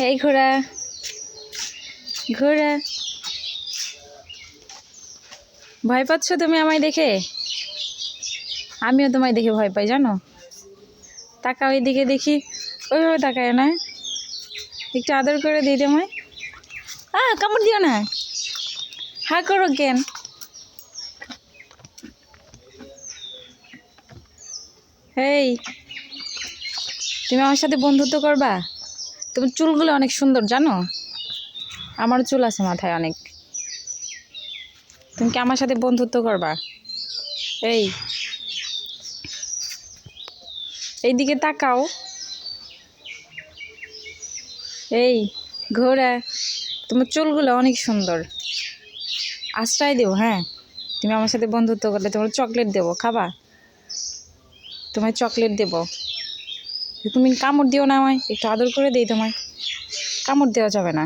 এই ঘোড়া ঘোড়া, ভয় পাচ্ছ তুমি আমায় দেখে? আমিও তোমায় দেখে ভয় পাই জানো। তাকাও ওইদিকে দেখি, ওইভাবে তাকায় না, একটু আদর করে দিই তোমায়। কামড় দিও না, হা করো কেন? এই তুমি আমার সাথে বন্ধুত্ব করবা? তোমার চুলগুলো অনেক সুন্দর জানো, আমারও চুল আছে মাথায় অনেক। তুমি কি আমার সাথে বন্ধুত্ব করবা? এইদিকে তাকাও। এই ঘোড়া, তোমার চুলগুলো অনেক সুন্দর, আশ্রয় দেবো। হ্যাঁ, তুমি আমার সাথে বন্ধুত্ব করলে তোমার চকলেট দেবো, খাবা? তোমায় চকলেট দেবো। তুমি কামড় দিও না আমায়, একটু আদর করে দিই তোমায়, কামড় দেওয়া যাবে না।